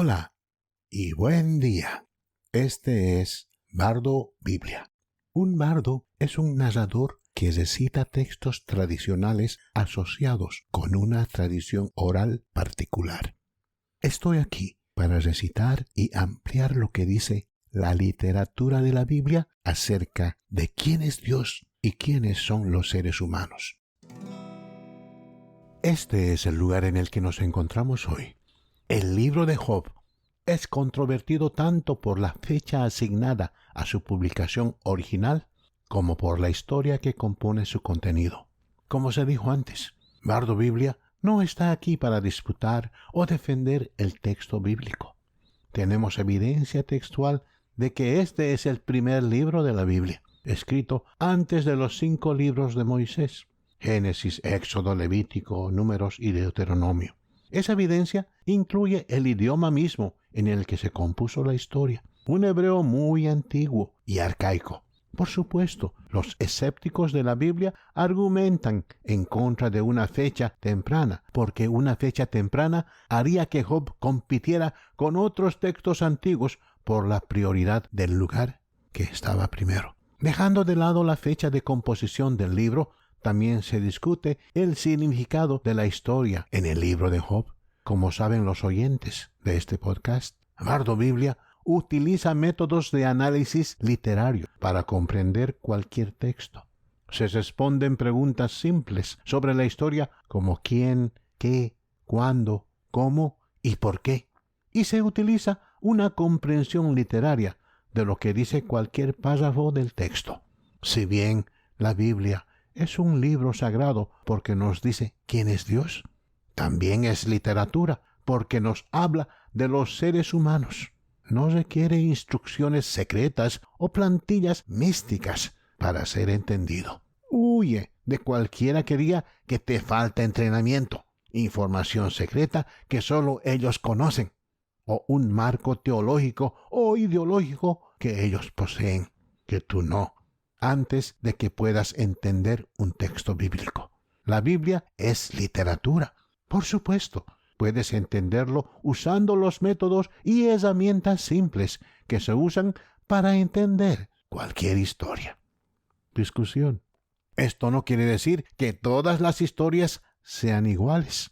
Hola y buen día. Este es Bardo Biblia. Un bardo es un narrador que recita textos tradicionales asociados con una tradición oral particular. Estoy aquí para recitar y ampliar lo que dice la literatura de la Biblia acerca de quién es Dios y quiénes son los seres humanos. Este es el lugar en el que nos encontramos hoy. El libro de Job es controvertido tanto por la fecha asignada a su publicación original como por la historia que compone su contenido. Como se dijo antes, Bardo Biblia no está aquí para disputar o defender el texto bíblico. Tenemos evidencia textual de que este es el primer libro de la Biblia, escrito antes de los 5 libros de Moisés: Génesis, Éxodo, Levítico, Números y Deuteronomio. Esa evidencia incluye el idioma mismo en el que se compuso la historia, un hebreo muy antiguo y arcaico. Por supuesto, los escépticos de la Biblia argumentan en contra de una fecha temprana, porque una fecha temprana haría que Job compitiera con otros textos antiguos por la prioridad del lugar que estaba primero. Dejando de lado la fecha de composición del libro, también se discute el significado de la historia en el libro de Job. Como saben los oyentes de este podcast, Bardo Biblia utiliza métodos de análisis literario para comprender cualquier texto. Se responden preguntas simples sobre la historia como quién, qué, cuándo, cómo y por qué. Y se utiliza una comprensión literaria de lo que dice cualquier párrafo del texto. Si bien la Biblia es un libro sagrado porque nos dice quién es Dios, también es literatura porque nos habla de los seres humanos. No requiere instrucciones secretas o plantillas místicas para ser entendido. Huye de cualquiera que diga que te falta entrenamiento, información secreta que solo ellos conocen, o un marco teológico o ideológico que ellos poseen, que tú no, antes de que puedas entender un texto bíblico. La Biblia es literatura. Por supuesto, puedes entenderlo usando los métodos y herramientas simples que se usan para entender cualquier historia. Discusión. Esto no quiere decir que todas las historias sean iguales.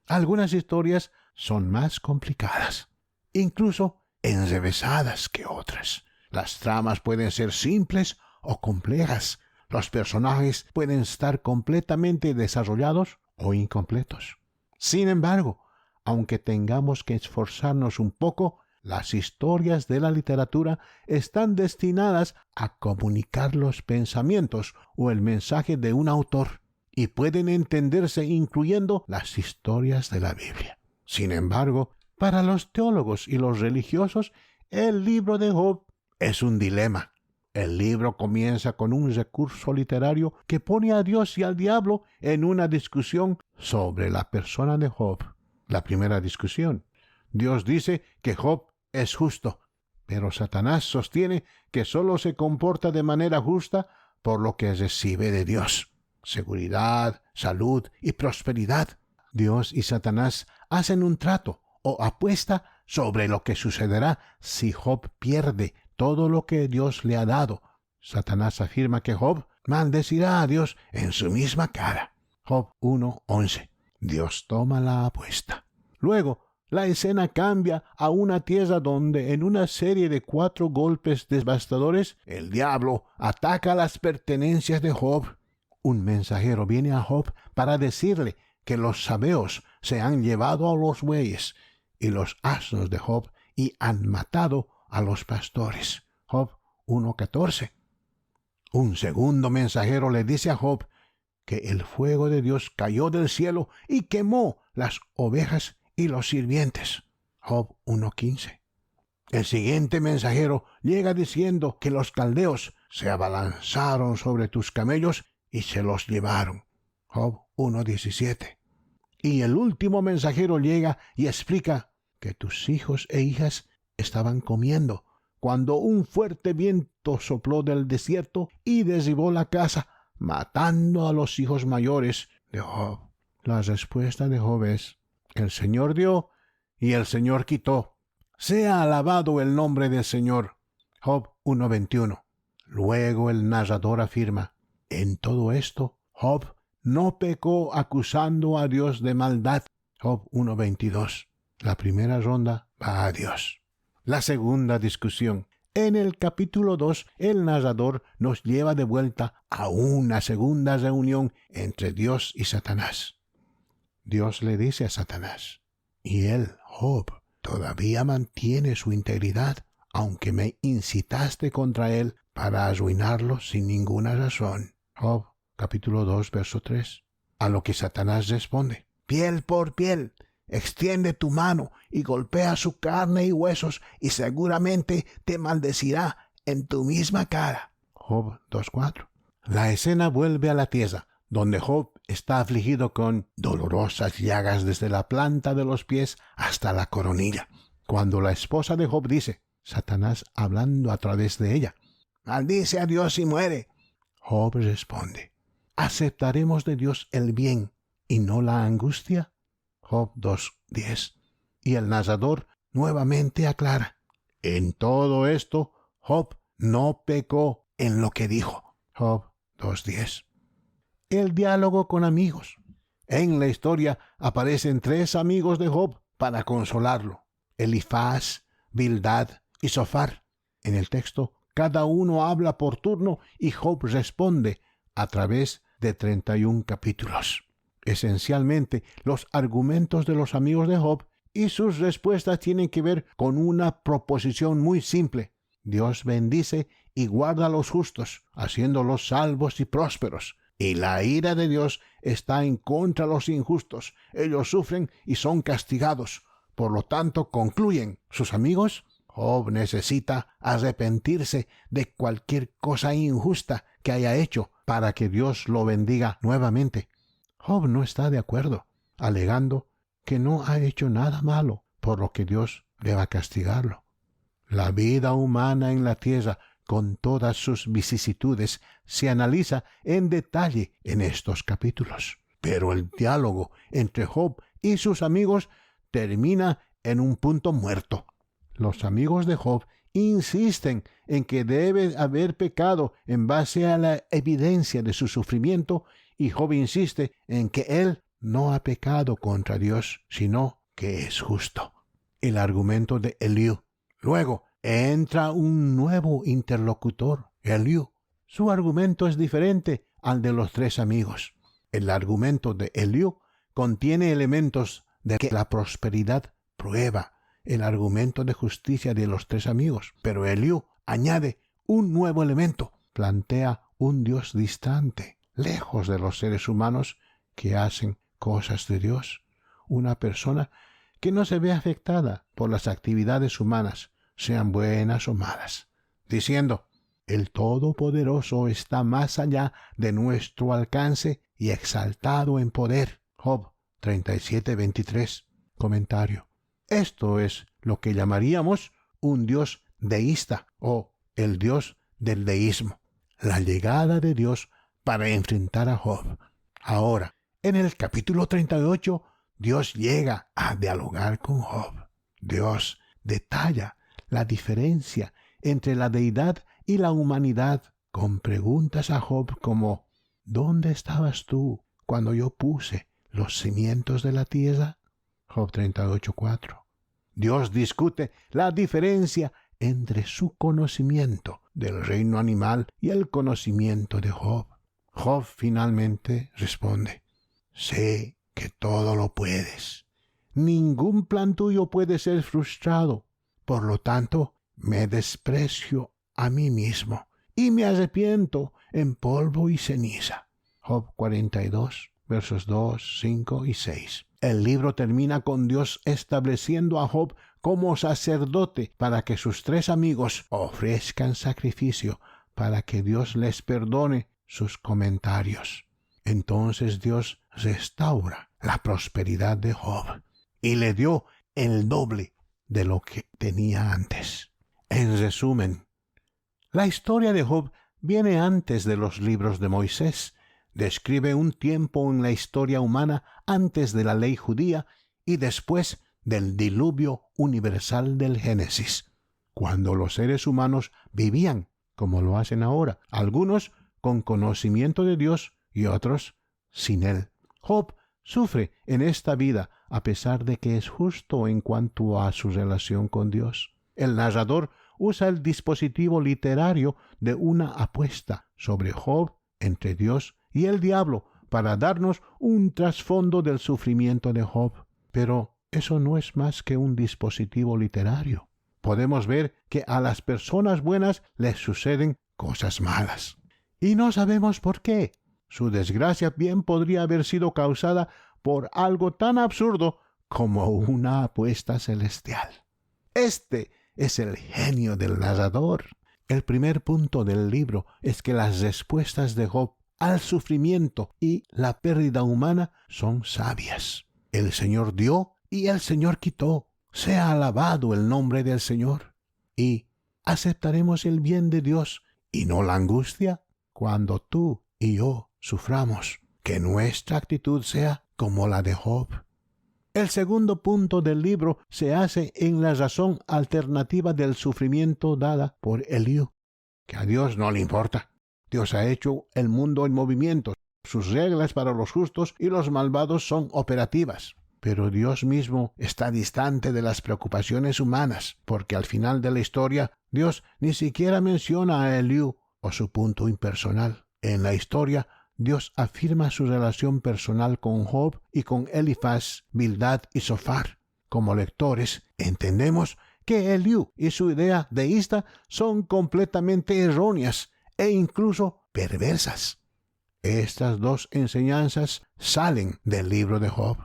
Algunas historias son más complicadas, incluso enrevesadas que otras. Las tramas pueden ser simples o complejas. Los personajes pueden estar completamente desarrollados o incompletos. Sin embargo, aunque tengamos que esforzarnos un poco, las historias de la literatura están destinadas a comunicar los pensamientos o el mensaje de un autor y pueden entenderse incluyendo las historias de la Biblia. Sin embargo, para los teólogos y los religiosos, el libro de Job es un dilema. El libro comienza con un recurso literario que pone a Dios y al diablo en una discusión sobre la persona de Job. La primera discusión. Dios dice que Job es justo, pero Satanás sostiene que solo se comporta de manera justa por lo que recibe de Dios: seguridad, salud y prosperidad. Dios y Satanás hacen un trato o apuesta sobre lo que sucederá si Job pierde todo lo que Dios le ha dado. Satanás afirma que Job maldecirá a Dios en su misma cara. Job 1:11. Dios toma la apuesta. Luego, la escena cambia a una tierra donde, en una serie de 4 golpes devastadores, el diablo ataca las pertenencias de Job. Un mensajero viene a Job para decirle que los sabeos se han llevado a los bueyes y los asnos de Job y han matado a los pastores. Job 1:14. Un segundo mensajero le dice a Job que el fuego de Dios cayó del cielo y quemó las ovejas y los sirvientes. Job 1:15. El siguiente mensajero llega diciendo que los caldeos se abalanzaron sobre tus camellos y se los llevaron. Job 1:17. Y el último mensajero llega y explica que tus hijos e hijas estaban comiendo cuando un fuerte viento sopló del desierto y derribó la casa, matando a los hijos mayores de Job. La respuesta de Job es: el Señor dio y el Señor quitó. Sea alabado el nombre del Señor. Job 1:21. Luego el narrador afirma, en todo esto, Job no pecó acusando a Dios de maldad. Job 1:22. La primera ronda va a Dios. La segunda discusión. En el capítulo 2, el narrador nos lleva de vuelta a una segunda reunión entre Dios y Satanás. Dios le dice a Satanás, y él, Job, todavía mantiene su integridad, aunque me incitaste contra él para arruinarlo sin ninguna razón. Job, capítulo 2, verso 3. A lo que Satanás responde, piel por piel, extiende tu mano y golpea su carne y huesos, y seguramente te maldecirá en tu misma cara. Job 2:4. La escena vuelve a la tierra, donde Job está afligido con dolorosas llagas desde la planta de los pies hasta la coronilla. Cuando la esposa de Job dice, Satanás hablando a través de ella, maldice a Dios y muere, Job responde, ¿aceptaremos de Dios el bien y no la angustia? Job 2:10. Y el narrador nuevamente aclara, en todo esto Job no pecó en lo que dijo. Job 2:10. El diálogo con amigos. En la historia aparecen 3 amigos de Job para consolarlo, Elifaz, Bildad y Zofar. En el texto, cada uno habla por turno y Job responde a través de 31 capítulos. Esencialmente, los argumentos de los amigos de Job y sus respuestas tienen que ver con una proposición muy simple. Dios bendice y guarda a los justos, haciéndolos salvos y prósperos. Y la ira de Dios está en contra de los injustos. Ellos sufren y son castigados. Por lo tanto, concluyen sus amigos, Job necesita arrepentirse de cualquier cosa injusta que haya hecho para que Dios lo bendiga nuevamente. Job no está de acuerdo, alegando que no ha hecho nada malo, por lo que Dios deba castigarlo. La vida humana en la tierra, con todas sus vicisitudes, se analiza en detalle en estos capítulos. Pero el diálogo entre Job y sus amigos termina en un punto muerto. Los amigos de Job insisten en que debe haber pecado en base a la evidencia de su sufrimiento, y Job insiste en que él no ha pecado contra Dios, sino que es justo. El argumento de Eliú. Luego entra un nuevo interlocutor, Eliú. Su argumento es diferente al de los 3 amigos. El argumento de Eliú contiene elementos de que la prosperidad prueba el argumento de justicia de los 3 amigos, pero Eliú añade un nuevo elemento, plantea un Dios distante, lejos de los seres humanos que hacen cosas de Dios, una persona que no se ve afectada por las actividades humanas, sean buenas o malas, diciendo, el Todopoderoso está más allá de nuestro alcance y exaltado en poder. Job 37:23. Comentario. Esto es lo que llamaríamos un Dios deísta o el Dios del deísmo, la llegada de Dios para enfrentar a Job. Ahora, en el capítulo 38, Dios llega a dialogar con Job. Dios detalla la diferencia entre la deidad y la humanidad con preguntas a Job como ¿dónde estabas tú cuando yo puse los cimientos de la tierra? Job 38:4. Dios discute la diferencia entre su conocimiento del reino animal y el conocimiento de Job. Job finalmente responde, sé que todo lo puedes. Ningún plan tuyo puede ser frustrado. Por lo tanto, me desprecio a mí mismo y me arrepiento en polvo y ceniza. Job 42, versos 2, 5 y 6. El libro termina con Dios estableciendo a Job como sacerdote para que sus 3 amigos ofrezcan sacrificio para que Dios les perdone sus comentarios. Entonces Dios restaura la prosperidad de Job y le dio el doble de lo que tenía antes. En resumen, la historia de Job viene antes de los libros de Moisés. Describe un tiempo en la historia humana antes de la ley judía y después del diluvio universal del Génesis, cuando los seres humanos vivían como lo hacen ahora, algunos con conocimiento de Dios y otros sin él. Job sufre en esta vida a pesar de que es justo en cuanto a su relación con Dios. El narrador usa el dispositivo literario de una apuesta sobre Job entre Dios y el diablo para darnos un trasfondo del sufrimiento de Job. Pero eso no es más que un dispositivo literario. Podemos ver que a las personas buenas les suceden cosas malas. Y no sabemos por qué. Su desgracia bien podría haber sido causada por algo tan absurdo como una apuesta celestial. Este es el genio del narrador. El primer punto del libro es que las respuestas de Job al sufrimiento y la pérdida humana son sabias. El Señor dio y el Señor quitó. Sea alabado el nombre del Señor. Y aceptaremos el bien de Dios y no la angustia cuando tú y yo suframos. Que nuestra actitud sea como la de Job. El segundo punto del libro se hace en la razón alternativa del sufrimiento dada por Eliú, que a Dios no le importa. Dios ha hecho el mundo en movimiento. Sus reglas para los justos y los malvados son operativas. Pero Dios mismo está distante de las preocupaciones humanas, porque al final de la historia, Dios ni siquiera menciona a Eliú o su punto impersonal. En la historia, Dios afirma su relación personal con Job y con Elifaz, Bildad y Zofar. Como lectores, entendemos que Eliú y su idea deísta son completamente erróneas e incluso perversas. Estas dos enseñanzas salen del libro de Job.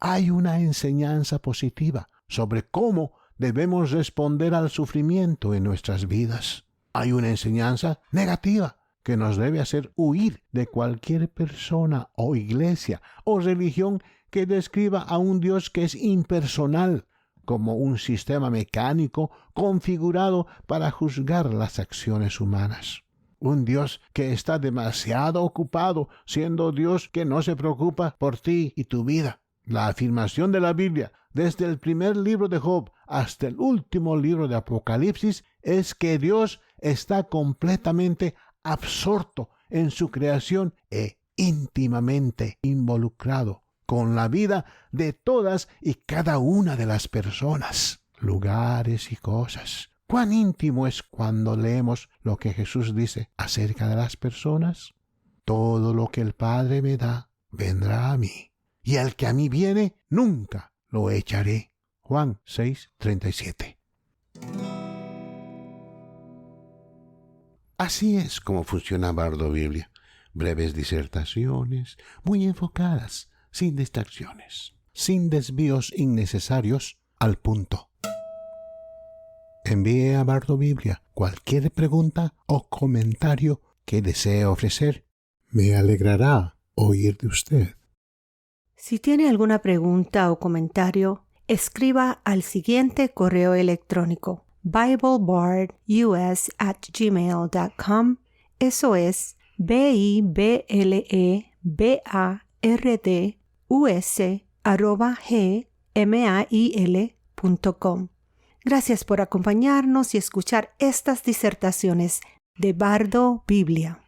Hay una enseñanza positiva sobre cómo debemos responder al sufrimiento en nuestras vidas. Hay una enseñanza negativa que nos debe hacer huir de cualquier persona o iglesia o religión que describa a un Dios que es impersonal, como un sistema mecánico configurado para juzgar las acciones humanas. Un Dios que está demasiado ocupado, siendo Dios que no se preocupa por ti y tu vida. La afirmación de la Biblia, desde el primer libro de Job hasta el último libro de Apocalipsis, es que Dios está completamente absorto en su creación e íntimamente involucrado con la vida de todas y cada una de las personas, lugares y cosas. ¿Cuán íntimo es cuando leemos lo que Jesús dice acerca de las personas? Todo lo que el Padre me da, vendrá a mí. Y el que a mí viene, nunca lo echaré. Juan 6:37. Así es como funciona Bardo Biblia. Breves disertaciones, muy enfocadas, sin distracciones, sin desvíos innecesarios, al punto. Envíe a Bardo Biblia cualquier pregunta o comentario que desee ofrecer. Me alegrará oír de usted. Si tiene alguna pregunta o comentario, escriba al siguiente correo electrónico: BibleBardUS@gmail.com. Eso es BibleBardus@gmail.com. Gracias por acompañarnos y escuchar estas disertaciones de Bardo Biblia.